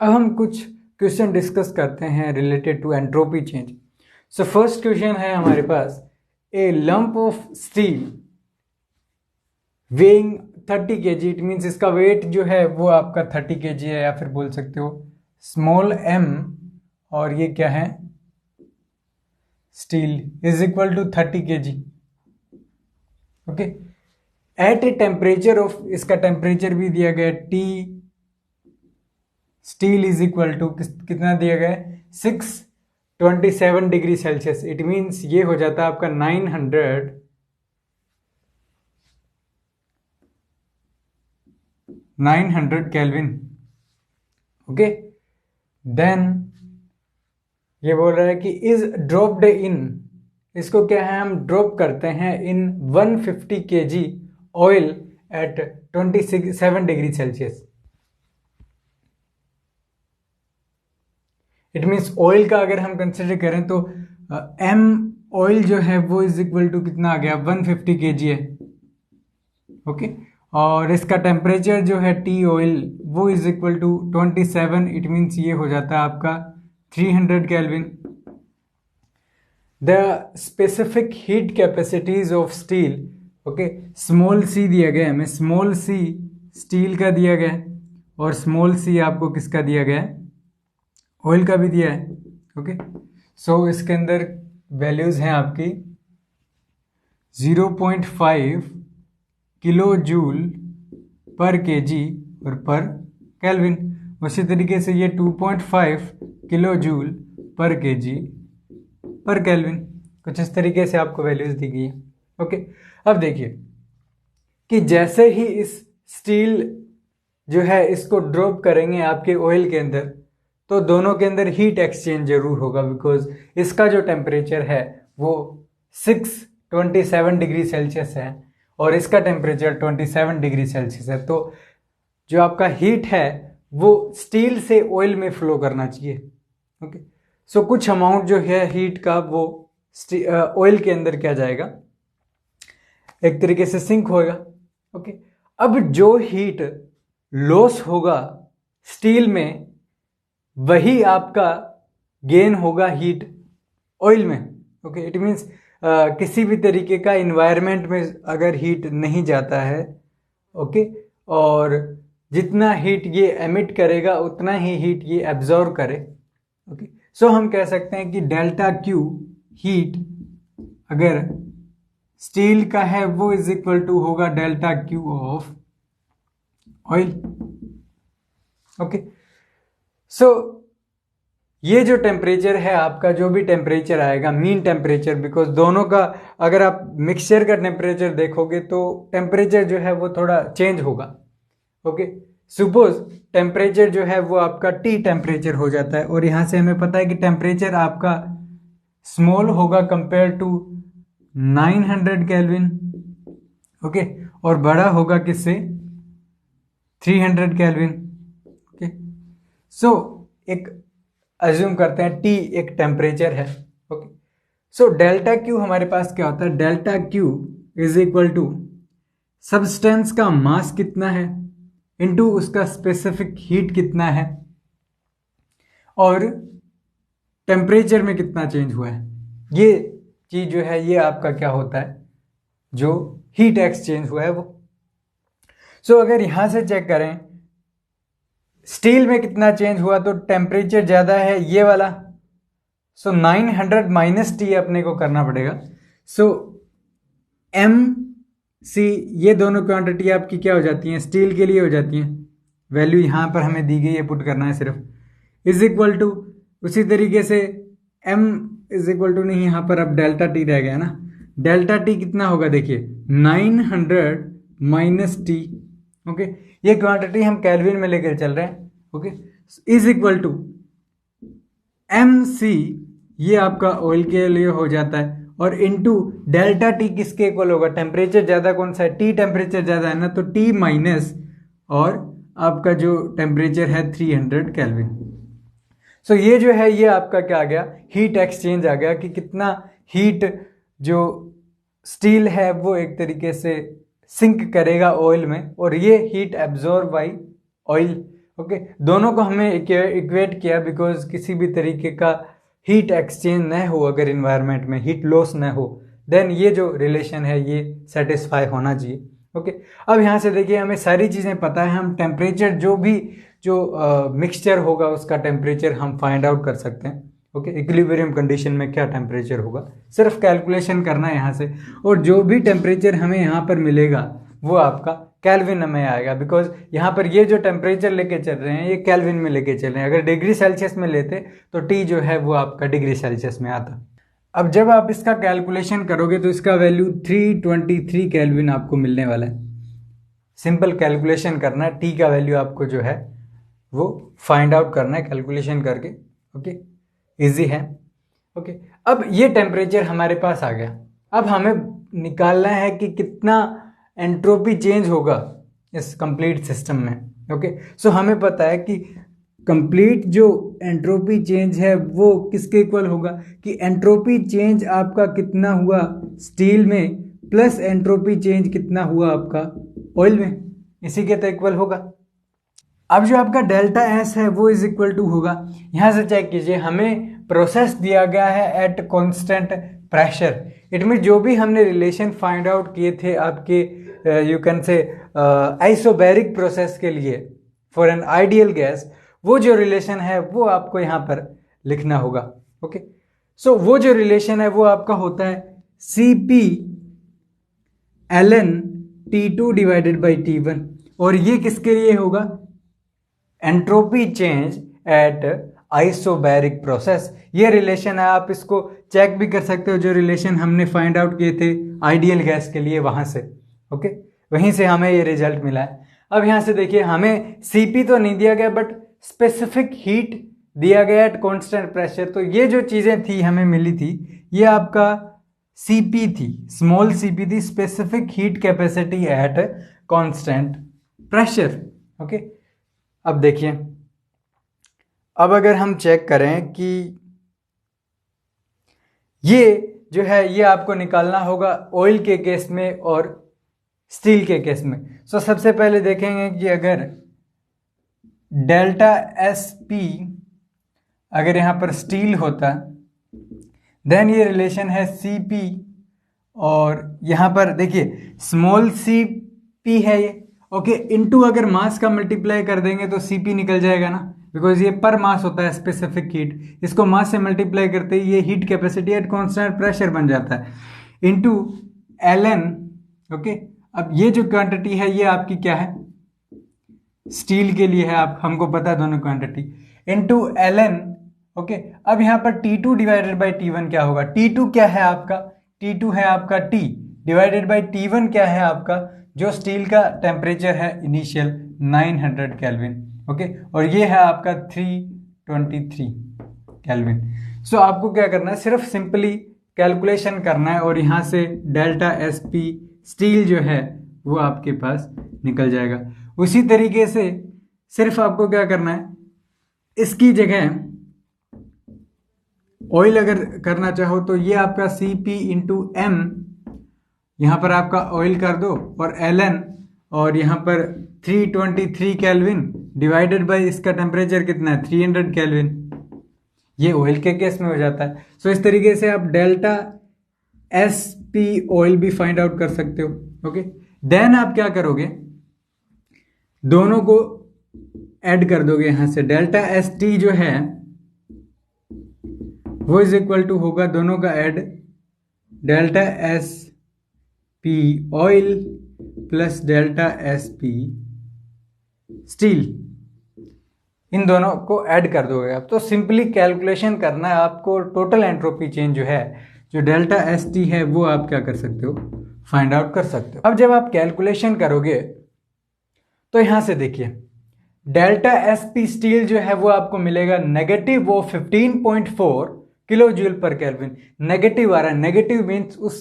अब हम कुछ क्वेश्चन डिस्कस करते हैं related to entropy change. So first question है हमारे पास, a lump of steel weighing 30 kg, it means इसका वेट जो है वो आपका 30 kg है, या फिर बोल सकते हो स्मॉल m, और ये क्या है steel is equal to 30 kg। Okay, at a temperature of, इसका टेम्परेचर भी दिया गया T, steel is equal to कितना दिया गया है 627 डिग्री सेल्सियस। इट मीन्स ये हो जाता है आपका 900 केल्विन। ओके, देन ये बोल रहा है कि इज ड्रॉप्ड इन, इसको क्या है हम ड्रॉप करते हैं इन 150 kg oil eight 27 degree Celsius. It means oil का अगर हम कंसिडर करें तो m ऑयल जो है वो इज इक्वल टू कितना आ गया 150 kg है। ओके, और इसका टेम्परेचर जो है T ऑयल वो is equal to 27, it means ये हो जाता है आपका 300 kelvin. The specific heat capacities of steel, okay, small c दिया गया है हमें, स्मॉल c स्टील का दिया गया है और स्मॉल c आपको किसका दिया गया है ऑयल का भी दिया है। ओके, सो इसके अंदर वैल्यूज हैं आपकी 0.5 किलो जूल पर केजी और पर केल्विन। उसी तरीके से ये 2.5 किलो जूल पर केजी पर केल्विन, कुछ इस तरीके से आपको वैल्यूज दी गई है। ओके, अब देखिए कि जैसे ही इस स्टील जो है इसको ड्रॉप करेंगे आपके ऑयल के अंदर, तो दोनों के अंदर हीट एक्सचेंज जरूर होगा, बिकॉज इसका जो टेम्परेचर है वो 627 डिग्री सेल्सियस है और इसका टेम्परेचर 27 डिग्री सेल्सियस है। तो जो आपका हीट है वो स्टील से ऑयल में फ्लो करना चाहिए। ओके, सो कुछ अमाउंट जो है हीट का वो ऑयल के अंदर क्या जाएगा, एक तरीके से सिंक होगा। ओके, अब जो हीट लॉस होगा स्टील में वही आपका गेन होगा हीट ऑयल में। ओके, इट मीन्स किसी भी तरीके का इन्वायरमेंट में अगर हीट नहीं जाता है, ओके, और जितना हीट ये एमिट करेगा उतना ही हीट ये एब्जॉर्व करे। ओके, सो हम कह सकते हैं कि डेल्टा क्यू हीट अगर स्टील का है वो इज इक्वल टू होगा delta Q of oil. Okay, so ये जो टेम्परेचर है आपका, जो भी टेम्परेचर आएगा मीन टेम्परेचर, बिकॉज दोनों का अगर आप मिक्सचर का टेम्परेचर देखोगे तो टेम्परेचर जो है वो थोड़ा चेंज होगा। ओके, सपोज टेम्परेचर जो है वो आपका T टेम्परेचर हो जाता है और यहाँ से हमें पता है कि टेम्परेचर आपका स्मॉल होगा कंपेयर टू 900 केल्विन। ओके, और बड़ा होगा किससे 300 केल्विन। ओके, सो एक अज्यूम करते हैं T एक टेम्परेचर है। ओके, सो डेल्टा क्यू हमारे पास क्या होता है, delta Q is equal to substance का मास कितना है इनटू उसका स्पेसिफिक हीट कितना है और टेम्परेचर में कितना चेंज हुआ है। ये चीज जो है ये आपका क्या होता है, जो हीट एक्सचेंज हुआ है वो। सो अगर यहां से चेक करें स्टील में कितना चेंज हुआ, तो टेम्परेचर ज्यादा है ये वाला, सो 900 माइनस टी अपने को करना पड़ेगा। सो एम सी, ये दोनों क्वांटिटी आपकी क्या हो जाती हैं, स्टील के लिए हो जाती हैं। वैल्यू यहां पर हमें दी गई है, पुट करना है सिर्फ, इज इक्वल टू उसी तरीके से एम इज इक्वल टू, नहीं यहां पर अब डेल्टा टी रह गया ना, डेल्टा टी कितना होगा देखिए 900 माइनस टी। ओके, ये क्वांटिटी हम केल्विन में लेकर चल रहे हैं। Okay, is equal to M C, ये आपका ऑयल के लिए हो जाता है, और इनटू डेल्टा टी किसके इक्वल होगा, टेम्परेचर ज्यादा कौन सा है, टी टेम्परेचर ज्यादा है ना, तो टी माइनस और आपका जो टेम्परेचर है 300 केल्विन। सो ये जो है ये आपका क्या आ गया, हीट एक्सचेंज आ गया कि कितना हीट जो स्टील है वो एक तरीके से सिंक करेगा ऑयल में, और ये heat absorb by oil okay, दोनों को हमें इक्वेट किया बिकॉज किसी भी तरीके का हीट एक्सचेंज न हो, अगर इन्वायरमेंट में हीट लॉस न हो, देन ये जो रिलेशन है ये सेटिस्फाई होना चाहिए। ओके, अब यहाँ से देखिए हमें सारी चीज़ें पता है, हम टेम्परेचर जो मिक्सचर होगा उसका टेम्परेचर हम फाइंड आउट कर सकते हैं। ओके, इक्विलिब्रियम कंडीशन में क्या टेम्परेचर होगा, सिर्फ कैलकुलेशन करना है यहाँ से, और जो भी टेम्परेचर हमें यहाँ पर मिलेगा वो आपका केल्विन में आएगा, बिकॉज यहाँ पर ये जो टेम्परेचर लेके चल रहे हैं ये केल्विन में लेके चल रहे हैं। अगर डिग्री सेल्सियस में लेते तो टी जो है वो आपका डिग्री सेल्सियस में आता। अब जब आप इसका कैलकुलेशन करोगे तो इसका वैल्यू 323 केल्विन आपको मिलने वाला है। सिंपल कैलकुलेशन करना है, टी का वैल्यू आपको जो है वो फाइंड आउट करना है कैलकुलेशन करके। ओके, इजी है। ओके, अब ये टेम्परेचर हमारे पास आ गया, अब हमें निकालना है कि कितना एंट्रोपी चेंज होगा इस कंप्लीट सिस्टम में। ओके, सो हमें पता है कि कंप्लीट जो एंट्रोपी चेंज है वो किसके इक्वल होगा, कि एंट्रोपी चेंज आपका कितना हुआ स्टील में प्लस एंट्रोपी चेंज कितना हुआ आपका ऑयल में, इसी के तो इक्वल होगा। अब जो आपका डेल्टा एस है वो इज इक्वल टू होगा, यहाँ से चेक कीजिए, हमें प्रोसेस दिया गया है at constant pressure. It mean जो भी हमने रिलेशन फाइंड आउट किए थे आपके you can say isobaric process के लिए फॉर एन आइडियल गैस, वो जो रिलेशन है वो आपको यहाँ पर लिखना होगा। ओके, सो वो जो रिलेशन है वो आपका होता है CP ln T2 divided by T1, और ये किसके लिए होगा, entropy change at isobaric process. ये रिलेशन है, आप इसको चेक भी कर सकते हो, जो रिलेशन हमने फाइंड आउट किए थे आइडियल गैस के लिए वहां से। ओके, वहीं से हमें ये रिजल्ट मिला है। अब यहाँ से देखिए हमें CP तो नहीं दिया गया बट स्पेसिफिक हीट दिया गया एट कांस्टेंट प्रेशर, तो ये जो चीज़ें थी हमें मिली थी ये आपका CP थी, स्मॉल CP थी, specific heat capacity at constant pressure. Okay, अब देखिए, अब अगर हम चेक करें कि ये जो है ये आपको निकालना होगा ऑयल के केस में और स्टील के केस में। सो सबसे पहले देखेंगे कि अगर डेल्टा SP अगर यहाँ पर स्टील होता देन ये रिलेशन है CP, और यहाँ पर देखिए स्मॉल CP है ये। ओके, इनटू अगर मास का मल्टीप्लाई कर देंगे तो CP निकल जाएगा ना, बिकॉज ये पर मास होता है स्पेसिफिक हीट, इसको मास से मल्टीप्लाई करते ही ये heat capacity at constant pressure बन जाता है, इनटू ln। ओके, अब ये जो क्वांटिटी है ये आपकी क्या है, स्टील के लिए है, आप हमको पता है दोनों क्वांटिटी, इनटू ln। ओके, अब यहाँ पर T2 डिवाइडेड बाई T1 क्या होगा, T2 क्या है आपका, T2 है आपका T डिवाइडेड बाई T1 क्या है आपका, जो स्टील का टेम्परेचर है इनिशियल 900 केल्विन। ओके, और ये है आपका 323 केल्विन। सो आपको क्या करना है, सिर्फ सिंपली कैलकुलेशन करना है और यहाँ से डेल्टा SP स्टील जो है वो आपके पास निकल जाएगा। उसी तरीके से सिर्फ आपको क्या करना है, इसकी जगह ऑयल अगर करना चाहो तो ये आपका CP इंटू M, यहाँ पर आपका ऑयल कर दो, और ln, और यहाँ पर 323 केल्विन डिवाइडेड बाय इसका टेम्परेचर कितना है 300 केल्विन, ये ऑयल के केस में हो जाता है। सो इस तरीके से आप डेल्टा SP ऑयल भी फाइंड आउट कर सकते हो। ओके, देन आप क्या करोगे, दोनों को ऐड कर दोगे, यहां से डेल्टा ST जो है वो इज इक्वल टू होगा दोनों का add delta SP oil plus delta SP steel, इन दोनों को ऐड कर दोगे आप। तो सिंपली कैलकुलेशन करना है आपको, टोटल एंट्रोपी चेंज जो है जो डेल्टा ST है वो आप क्या कर सकते हो, फाइंड आउट कर सकते हो। अब जब आप कैलकुलेशन करोगे तो यहां से देखिए डेल्टा SP स्टील जो है वो आपको मिलेगा नेगेटिव वो 15.4 किलो जूल पर केल्विन। नेगेटिव आ रहा है, नेगेटिव मीन्स उस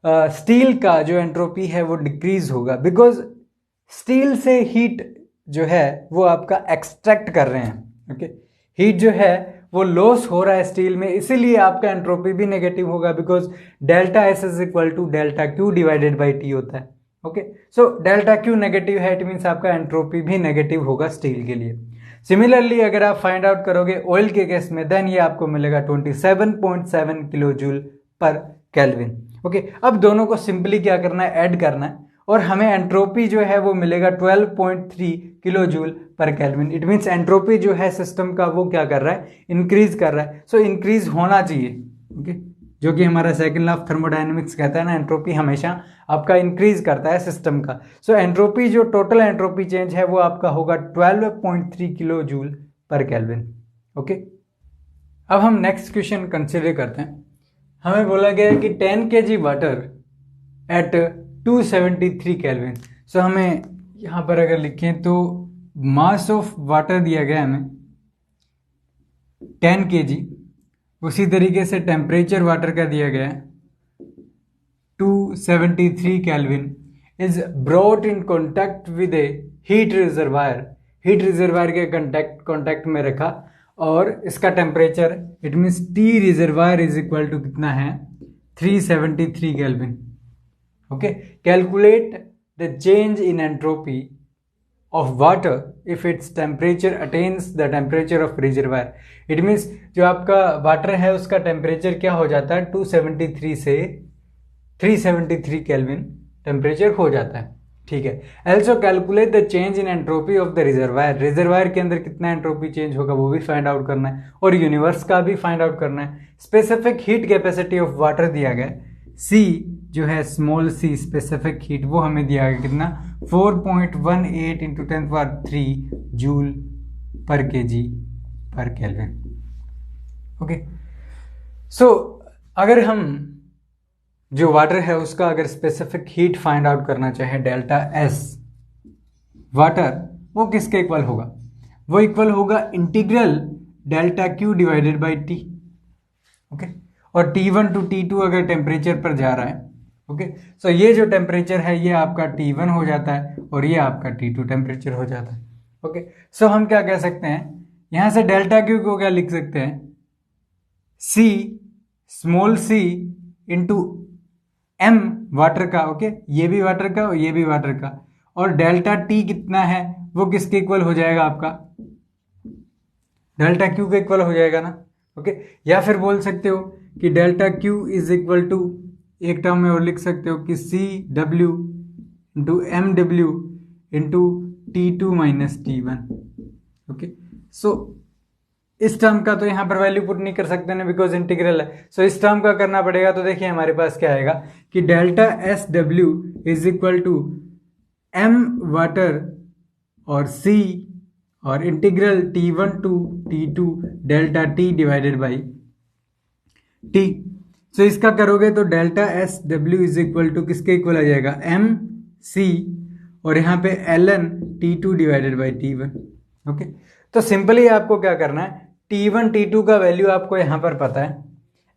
स्टील का जो एंट्रोपी है वो डिक्रीज होगा, बिकॉज स्टील से हीट जो है वो आपका एक्सट्रैक्ट कर रहे हैं। ओके, हीट जो है वो लॉस हो रहा है स्टील में, इसीलिए आपका एंट्रोपी भी नेगेटिव होगा, because delta S is equal to delta Q divided by T होता है। Okay, so delta Q negative है, इट मीन्स आपका एंट्रोपी भी नेगेटिव होगा स्टील के लिए। सिमिलरली अगर आप फाइंड आउट करोगे ऑयल के केस में, देन ये आपको मिलेगा 27.7 किलो जूल पर केल्विन। ओके, अब दोनों को सिंपली क्या करना है, ऐड करना है, और हमें एंट्रोपी जो है वो मिलेगा 12.3 किलो जूल पर केल्विन। इट मीन्स एंट्रोपी जो है सिस्टम का वो क्या कर रहा है, इंक्रीज कर रहा है। सो इंक्रीज होना चाहिए, ओके, जो कि हमारा सेकंड लॉ ऑफ थर्मोडायनेमिक्स कहता है ना, एंट्रोपी हमेशा आपका इंक्रीज करता है सिस्टम का। सो एंट्रोपी जो टोटल एंट्रोपी चेंज है वो आपका होगा 12.3 किलो जूल पर केल्विन। ओके, अब हम नेक्स्ट क्वेश्चन कंसिडर करते हैं। हमें बोला गया है कि 10 kg वाटर एट 273 केल्विन। सो हमें यहाँ पर अगर लिखें तो मास ऑफ वाटर दिया गया हमें 10 kg, उसी तरीके से टेम्परेचर वाटर का दिया गया है 273 kelvin, is brought in contact with a heat reservoir. Heat reservoir के कॉन्टैक्ट में रखा, और इसका temperature it means T reservoir is equal to कितना है, 373 kelvin. Okay, calculate the change in entropy of water if its temperature attains the temperature of reservoir। it means जो आपका water है उसका टेम्परेचर क्या हो जाता है, 273 से 373 केल्विन टेम्परेचर हो जाता है, ठीक है। also calculate the change in entropy of the reservoir। Reservoir के अंदर कितना एंट्रोपी चेंज होगा वो भी फाइंड आउट करना है, और यूनिवर्स का भी फाइंड आउट करना है। Specific heat capacity of water दिया गया है, सी जो है स्मॉल सी स्पेसिफिक हीट, वो हमें दिया गया कितना, 4.18 इंटू 10⁻³ जूल पर केजी पर केल्विन। ओके, सो अगर हम जो वाटर है उसका अगर स्पेसिफिक हीट फाइंड आउट करना चाहे डेल्टा एस वाटर, वो किसके इक्वल होगा, वो इक्वल होगा integral delta Q divided by T. Okay, और T1 टू T2 अगर टेम्परेचर पर जा रहा है, ओके, सो ये जो टेम्परेचर है ये आपका T1 हो जाता है, और ये आपका T2 टेम्परेचर हो जाता है। ओके, सो हम क्या कह सकते हैं, यहां से डेल्टा क्यू को क्या लिख सकते हैं, C small c into m water का, ओके, ये भी वाटर का और ये भी वाटर का, और डेल्टा T कितना है वो किसके इक्वल हो जाएगा, आपका डेल्टा क्यू के इक्वल हो जाएगा ना। ओके, या फिर बोल सकते हो कि delta Q is equal to, एक टर्म में और लिख सकते हो कि C W into M W into T2 minus T1। Okay, so इस टर्म का तो यहाँ पर वैल्यू पुट नहीं कर सकते ना, बिकॉज इंटीग्रल है। सो इस टर्म का करना पड़ेगा, तो देखिए हमारे पास क्या आएगा कि delta S W is equal to M water और सी और integral T1 to T2 delta T divided by T. So इसका करोगे तो delta S W is equal to किसके इक्वल आ जाएगा, एम सी, और यहाँ पे ln T2 divided by T1। Okay, तो सिंपली आपको क्या करना है, T1 T2 का वैल्यू आपको यहाँ पर पता है,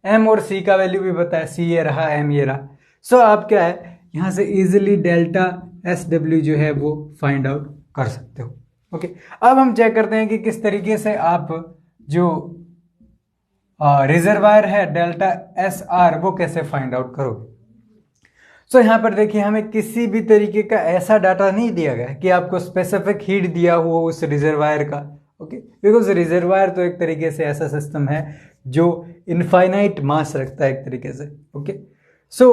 m और c का वैल्यू भी पता है, c ये रहा m ये रहा। सो आप क्या है यहाँ से इजिली डेल्टा एस डब्ल्यू जो है वो फाइंड आउट कर सकते हो। ओके, अब हम चेक करते हैं कि किस तरीके से आप जो रिजर्वायर है डेल्टा एस आर वो कैसे फाइंड आउट करोगे। सो यहाँ पर देखिए हमें किसी भी तरीके का ऐसा डाटा नहीं दिया गया कि आपको स्पेसिफिक हीट दिया हुआ उस रिजर्वायर का। ओके, बिकॉज रिजर्वायर तो एक तरीके से ऐसा सिस्टम है जो इनफाइनाइट मास रखता है एक तरीके से। ओके, सो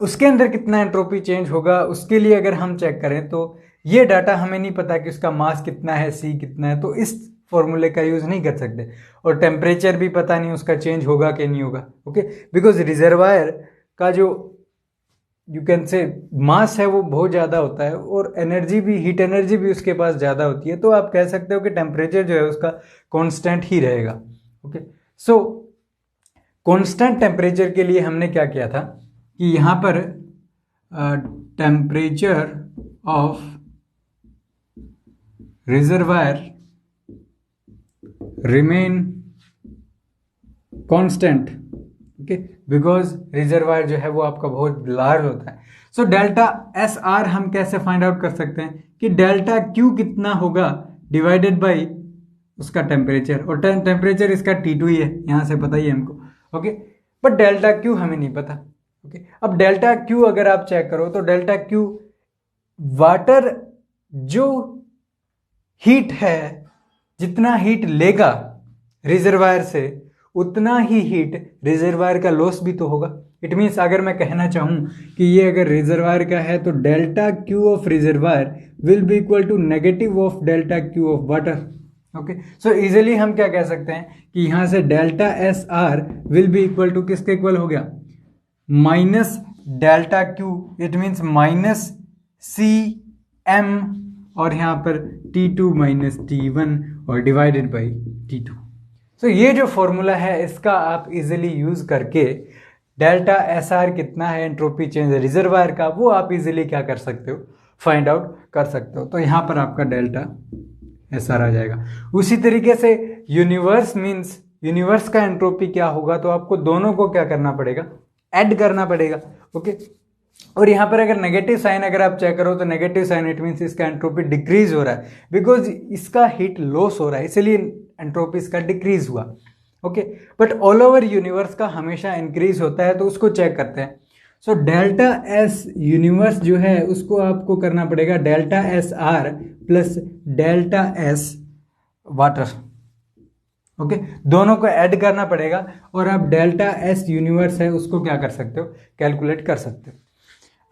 उसके अंदर कितना एंट्रोपी चेंज होगा उसके लिए अगर हम चेक करें तो ये डाटा हमें नहीं पता कि उसका मास कितना है, सी कितना है, तो इस फॉर्मूले का यूज नहीं कर सकते, और टेम्परेचर भी पता नहीं उसका चेंज होगा कि नहीं होगा। ओके, बिकॉज रिजर्वायर का जो यू कैन से मास है वो बहुत ज़्यादा होता है, और एनर्जी भी, हीट एनर्जी भी उसके पास ज़्यादा होती है, तो आप कह सकते हो कि टेम्परेचर जो है उसका कांस्टेंट ही रहेगा। ओके, सो कांस्टेंट टेम्परेचर के लिए हमने क्या किया था कि यहाँ पर temperature of reservoir remain constant. Okay, because reservoir जो है वो आपका बहुत लार्ज होता है। सो डेल्टा एस आर हम कैसे फाइंड आउट कर सकते हैं कि डेल्टा क्यू कितना होगा डिवाइडेड बाई उसका टेम्परेचर, और टेम्परेचर इसका T2 ही है, यहाँ से पता ही है हमको। ओके, बट डेल्टा क्यू हमें नहीं पता। ओके, अब डेल्टा क्यू अगर आप चेक करो तो डेल्टा क्यू वाटर जो हीट है, जितना हीट लेगा रिजर्वायर से उतना ही हीट रिजर्वायर का लॉस भी तो होगा। इट मीन्स अगर मैं कहना चाहूं कि ये अगर रिजर्वायर का है तो delta Q of reservoir will be equal to negative of delta Q of water. Okay, so easily हम क्या कह सकते हैं कि यहां से delta S R will be equal to किसके इक्वल हो गया, minus delta Q, it means minus C M और यहां पर T2 माइनस T1 और डिवाइडेड बाई T2। सो ये जो फॉर्मूला है इसका आप इजीली यूज करके डेल्टा एस आर कितना है एंट्रोपी चेंज रिजर्वायर का, वो आप इजीली क्या कर सकते हो, फाइंड आउट कर सकते हो। तो यहां पर आपका डेल्टा एस आर आ जाएगा। उसी तरीके से यूनिवर्स मीन्स यूनिवर्स का एंट्रोपी क्या होगा, तो आपको दोनों को क्या करना पड़ेगा, ऐड करना पड़ेगा। ओके, और यहां पर अगर नेगेटिव साइन अगर आप चेक करो तो नेगेटिव साइन इट मीन्स इसका एंट्रोपी डिक्रीज हो रहा है, बिकॉज इसका हीट लॉस हो रहा है, इसलिए एंट्रोपी इसका डिक्रीज हुआ। Okay, but all over universe का हमेशा इंक्रीज होता है, तो उसको चेक करते हैं। सो डेल्टा एस यूनिवर्स जो है उसको आपको करना पड़ेगा delta S are plus delta S water. Okay, दोनों को ऐड करना पड़ेगा और आप डेल्टा एस यूनिवर्स है उसको क्या कर सकते हो, कैलकुलेट कर सकते हो।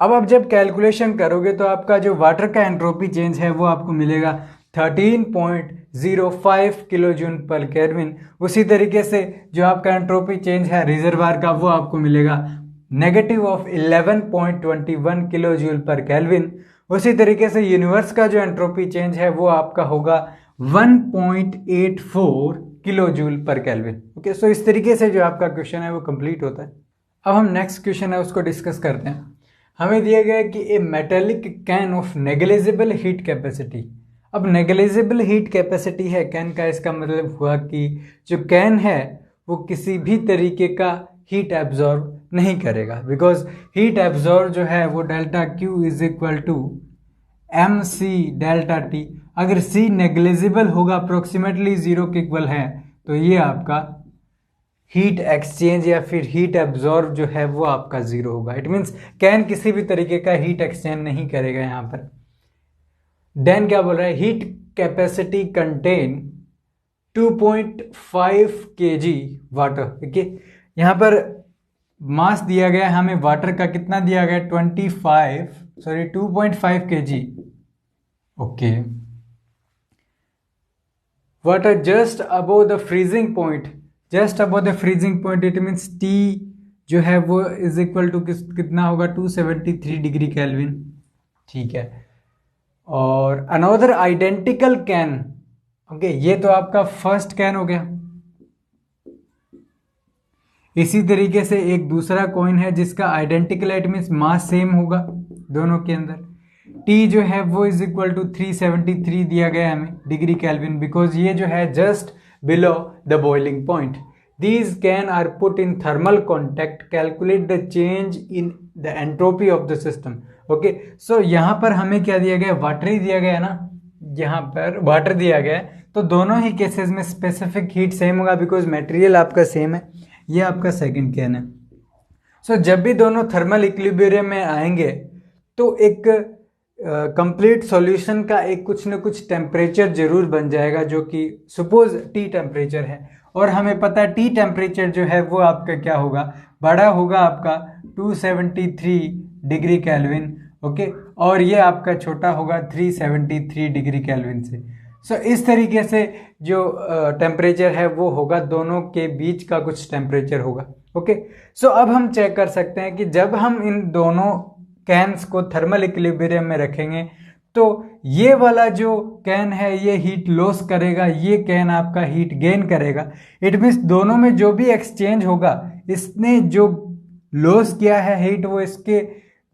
अब आप जब कैलकुलेशन करोगे तो आपका जो वाटर का एंट्रोपी चेंज है वो आपको मिलेगा 13.05 किलो जूल पर केल्विन। उसी तरीके से जो आपका एंट्रोपी चेंज है रिजर्वायर का वो आपको मिलेगा नेगेटिव ऑफ 11.21 किलो जूल पर केल्विन। उसी तरीके से यूनिवर्स का जो एंट्रोपी चेंज है वो आपका होगा 1.84 किलो जूल पर केल्विन। ओके, सो इस तरीके से जो आपका क्वेश्चन है वो कंप्लीट होता है। अब हम नेक्स्ट क्वेश्चन है उसको डिस्कस करते हैं। हमें दिया गया है कि a metallic can of negligible heat capacity. अब नेग्लिजिबल हीट कैपेसिटी है कैन का, इसका मतलब हुआ कि जो कैन है वो किसी भी तरीके का हीट एब्जॉर्ब नहीं करेगा, बिकॉज हीट एब्जॉर्ब जो है वो delta Q is equal to M C delta T. अगर सी नेग्लिजिबल होगा, अप्रोक्सीमेटली जीरो के इक्वल है, तो ये आपका हीट एक्सचेंज या फिर हीट एब्जॉर्ब जो है वो आपका जीरो होगा। इट मीन्स कैन किसी भी तरीके का हीट एक्सचेंज नहीं करेगा। यहां पर देन क्या बोल रहा है, heat capacity contain 2.5 kg water. देखिए यहां पर मास दिया गया है हमें वाटर का, कितना दिया गया, 2.5 kg। Okay, water just above the freezing point, just above the freezing point, it means T जो है वो इज इक्वल टू कितना होगा, 273 डिग्री केल्विन। ठीक है, और अनदर आइडेंटिकल कैन। ओके, ये तो आपका फर्स्ट कैन हो गया। इसी तरीके से एक दूसरा कॉइन है जिसका identical it means mass same होगा दोनों के अंदर। टी जो है वो इज इक्वल टू 373 दिया गया है हमें डिग्री केल्विन, बिकॉज ये जो है just below the boiling point. These can are put in thermal contact, calculate the change in the entropy of the system. Okay, so यहाँ पर हमें क्या दिया गया, वाटर ही दिया गया है ना, यहाँ पर वाटर दिया गया है, तो दोनों ही केसेस में स्पेसिफिक हीट सेम होगा बिकॉज मटेरियल आपका सेम है। ये आपका सेकंड कैन है। सो जब भी दोनों थर्मल इक्विलिब्रियम में आएंगे तो एक कंप्लीट सॉल्यूशन का एक कुछ न कुछ टेम्परेचर जरूर बन जाएगा, जो कि सपोज टी टेम्परेचर है, और हमें पता है टी टेम्परेचर जो है वो आपका क्या होगा, बड़ा होगा आपका 273 डिग्री केल्विन। ओके, और ये आपका छोटा होगा 373 डिग्री केल्विन से। सो इस तरीके से जो टेम्परेचर है वो होगा, दोनों के बीच का कुछ टेम्परेचर होगा। ओके, सो अब हम चेक कर सकते हैं कि जब हम इन दोनों कैन्स को थर्मल इक्विलिब्रियम में रखेंगे तो ये वाला जो कैन है ये हीट लॉस करेगा, ये कैन आपका हीट गेन करेगा। इट मीन्स दोनों में जो भी एक्सचेंज होगा, इसने जो लॉस किया है हीट वो इसके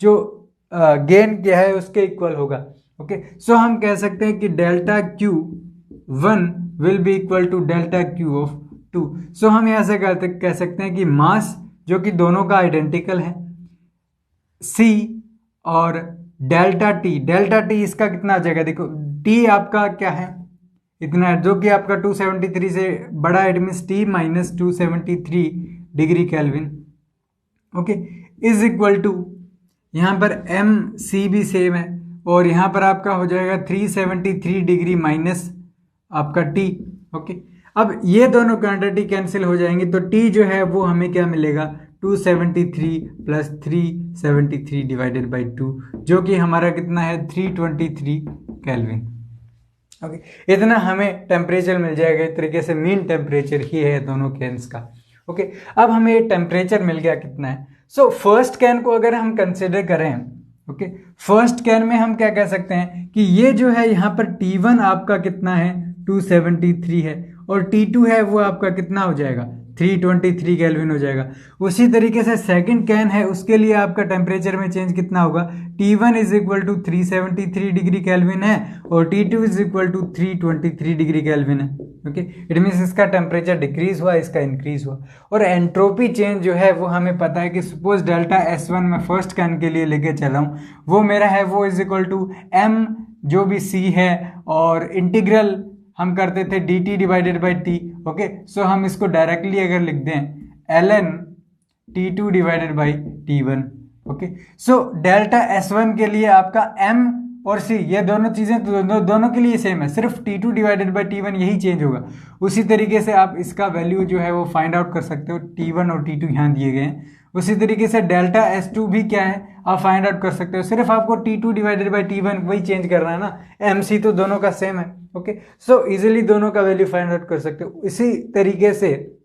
जो गेन किया है उसके इक्वल होगा। ओके, सो हम कह सकते हैं कि delta Q 1 will be equal to delta Q of 2। So हम यहां से कह सकते हैं कि मास जो कि दोनों का आइडेंटिकल है, सी और डेल्टा टी इसका कितना आ जाएगा, देखो टी आपका क्या है इतना है, जो कि आपका 273 से बड़ा है, it means T minus 273 degree kelvin. Okay, is equal to, यहाँ पर एम सी भी सेम है, और यहाँ पर आपका हो जाएगा 373 डिग्री माइनस आपका टी। ओके, अब ये दोनों क्वांटिटी कैंसिल हो जाएंगे, तो टी जो है वो हमें क्या मिलेगा, 273 प्लस 373 डिवाइडेड बाई 2, जो कि हमारा कितना है 323 केल्विन। ओके, इतना हमें टेम्परेचर मिल जाएगा। इस तरीके से मीन टेम्परेचर ही है दोनों कैंस का। ओके, अब हमें ये टेम्परेचर मिल गया कितना है। सो फर्स्ट कैन को अगर हम कंसिडर करें, ओके, फर्स्ट कैन में हम क्या कह सकते हैं कि ये जो है यहाँ पर T1 आपका कितना है 273 है, और T2 है वो आपका कितना हो जाएगा 323 केल्विन हो जाएगा। उसी तरीके से सेकंड कैन है, उसके लिए आपका टेम्परेचर में चेंज कितना होगा, T1 is equal to 373 degree kelvin है, और T2 is equal to 323 degree kelvin है। ओके, इट मीन्स इसका टेम्परेचर डिक्रीज हुआ, इसका इंक्रीज हुआ। और एंट्रोपी चेंज जो है वो हमें पता है कि सपोज डेल्टा S1 मैं फर्स्ट कैन के लिए लेके चल रहा हूँ, वो मेरा है वो इज इक्वल टू M जो भी C है, और इंटीग्रल हम करते थे dt divided by T. Okay, so हम इसको डायरेक्टली अगर लिख दें ln T2 divided by T1। Okay, so delta S1 के लिए आपका M और C ये दोनों चीजें तो दोनों के लिए सेम है, सिर्फ T2 डिवाइडेड बाई T1 यही चेंज होगा। उसी तरीके से आप इसका वैल्यू जो है वो फाइंड आउट कर सकते हो, T1 और T2 यहाँ दिए गए हैं। उसी तरीके से डेल्टा S2 भी क्या है आप फाइंड आउट कर सकते हो, सिर्फ आपको T2 डिवाइडेड बाई T1 वही चेंज करना है ना, MC तो दोनों का सेम है। ओके, सो इजीली दोनों का वैल्यू फाइंड आउट कर सकते हो। इसी तरीके से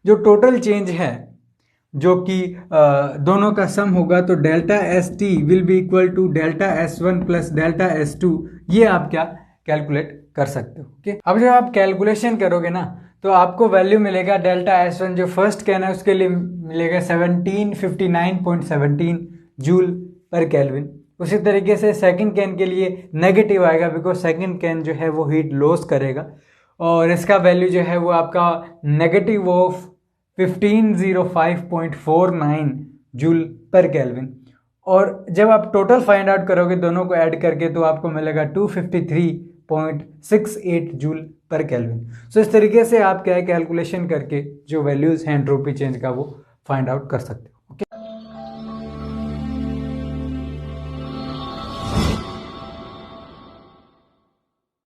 जो टोटल चेंज है जो कि दोनों का सम होगा, तो delta ST will be equal to delta S1 plus delta S2, ये आप क्या कैलकुलेट कर सकते हो। ओके, अब जब आप कैलकुलेशन करोगे ना तो आपको वैल्यू मिलेगा डेल्टा S1 जो फर्स्ट कैन है उसके लिए मिलेगा 1759.17 जूल पर केल्विन। उसी तरीके से सेकंड कैन के लिए नेगेटिव आएगा, बिकॉज सेकंड कैन जो है वो हीट लॉस करेगा, और इसका वैल्यू जो है वो आपका नेगेटिव ऑफ 1505.49 जूल पर केल्विन। और जब आप टोटल फाइंड आउट करोगे दोनों को ऐड करके तो आपको मिलेगा 253.68 जूल पर केल्विन। सो इस तरीके से आप क्या है कैलकुलेशन करके जो वैल्यूज हैं एंट्रोपी चेंज का वो फाइंड आउट कर सकते हैं।